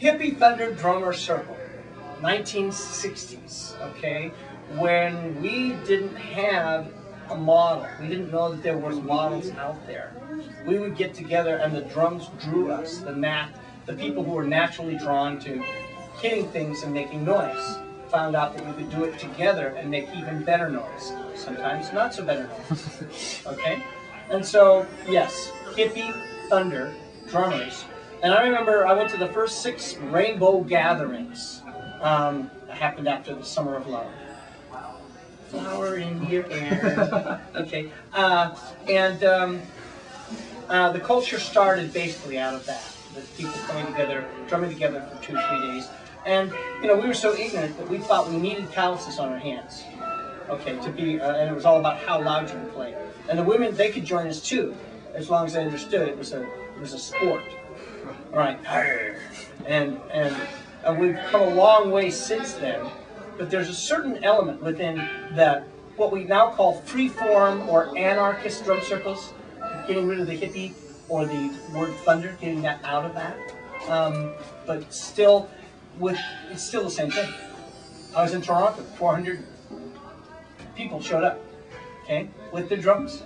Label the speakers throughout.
Speaker 1: Hippie Thunder Drummer Circle, 1960s, okay, when we didn't have a model. We didn't know that there were models out there. We would get together and the drums drew us, the people who were naturally drawn to hitting things and making noise. Found out that we could do it together and make even better noise. Sometimes not so better noise, okay? And so, yes, Hippie Thunder Drummers. And I remember I went to the first 6 rainbow gatherings. That happened after the Summer of Love. Flower in your hair. Okay. The culture started basically out of that. The people coming together, drumming together for 2 or 3 days. And, you know, we were so ignorant that we thought we needed calluses on our hands. Okay, to be, and it was all about how loud you could play. And the women, they could join us too, as long as they understood it was a sport. All right, and we've come a long way since then, but there's a certain element within that, what we now call free-form or anarchist drum circles, getting rid of the hippie or the word thunder, getting that out of that, but still, it's still the same thing. I was in Toronto, 400 people showed up, okay, with their drums,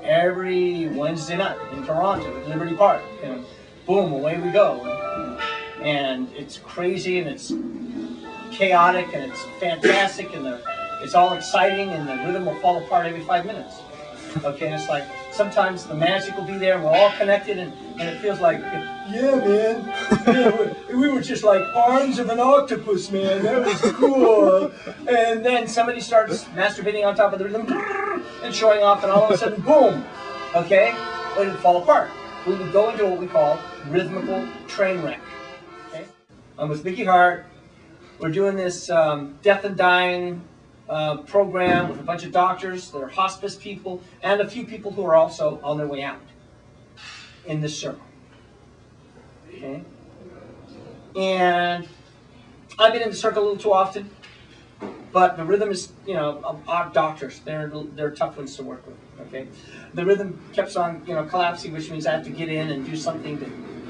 Speaker 1: every Wednesday night in Toronto at Liberty Park, and boom, away we go. And it's crazy, and it's chaotic, and it's fantastic, and it's all exciting, and the rhythm will fall apart every 5 minutes. Okay, and it's like, sometimes the magic will be there, and we're all connected, and it feels like, yeah, man, yeah, we were just like arms of an octopus, man, that was cool. And then somebody starts masturbating on top of the rhythm, and showing off, and all of a sudden, boom, okay, it would fall apart. We would go into what we call rhythmical train wreck. Okay? I'm with Mickey Hart. We're doing this death and dying program with a bunch of doctors, that are hospice people, and a few people who are also on their way out in this circle. Okay? And I've been in the circle a little too often, but the rhythm is, you know, odd doctors. They're tough ones to work with. Okay, the rhythm kept on, you know, collapsing, which means I have to get in and do something to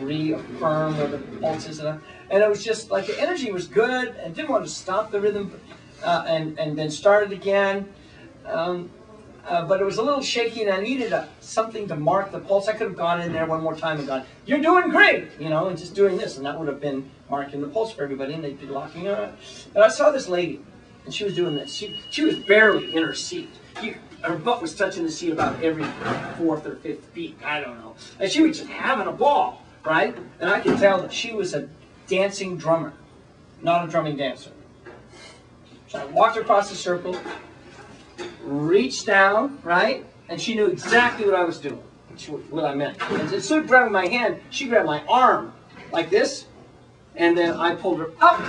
Speaker 1: reaffirm where the pulse is, and it was just like the energy was good, and didn't want to stop the rhythm, and then start it again, but it was a little shaky, and I needed something to mark the pulse. I could have gone in there one more time and gone, "You're doing great," you know, and just doing this, and that would have been marking the pulse for everybody, and they'd be locking on. And I saw this lady, and she was doing this. She was barely in her seat. Her butt was touching the seat about every 4th or 5th beat, I don't know. And she was just having a ball, right? And I could tell that she was a dancing drummer, not a drumming dancer. So I walked across the circle, reached down, right? And she knew exactly what I was doing, what I meant. And instead of grabbing my hand, she grabbed my arm, like this, and then I pulled her up,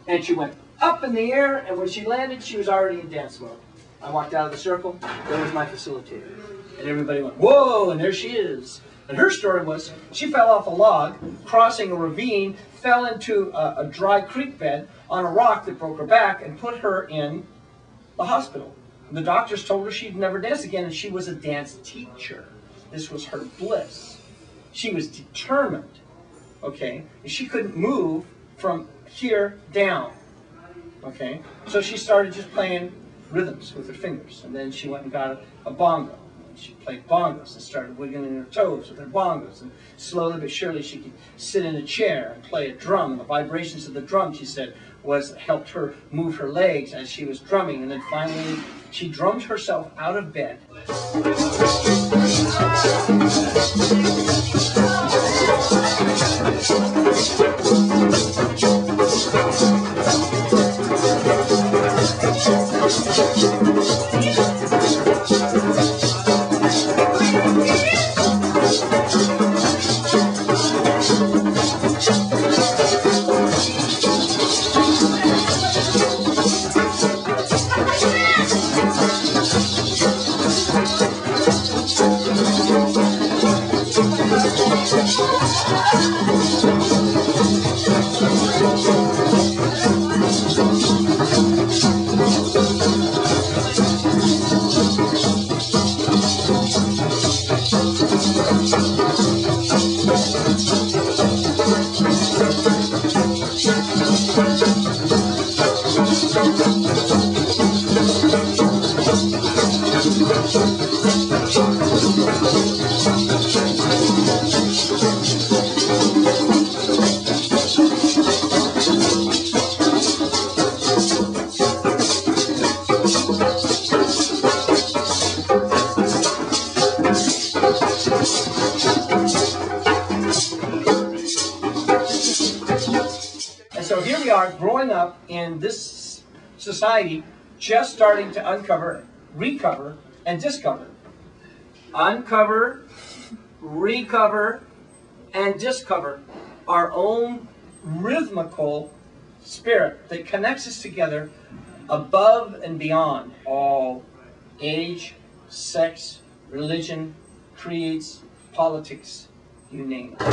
Speaker 1: and she went up in the air, and when she landed, she was already in dance mode. I walked out of the circle, there was my facilitator. And everybody went, whoa, and there she is. And her story was, she fell off a log, crossing a ravine, fell into a dry creek bed on a rock that broke her back and put her in the hospital. The doctors told her she'd never dance again, and she was a dance teacher. This was her bliss. She was determined, okay? She couldn't move from here down, okay? So she started just playing rhythms with her fingers, and then she went and got a bongo. And she played bongos and started wiggling her toes with her bongos, and slowly but surely she could sit in a chair and play a drum. And the vibrations of the drum, she said, helped her move her legs as she was drumming. And then finally, she drummed herself out of bed. so here we are growing up in this society, just starting to uncover, recover, and discover. Uncover, recover, and discover our own rhythmical spirit that connects us together above and beyond all age, sex, religion, creeds, politics, you name it.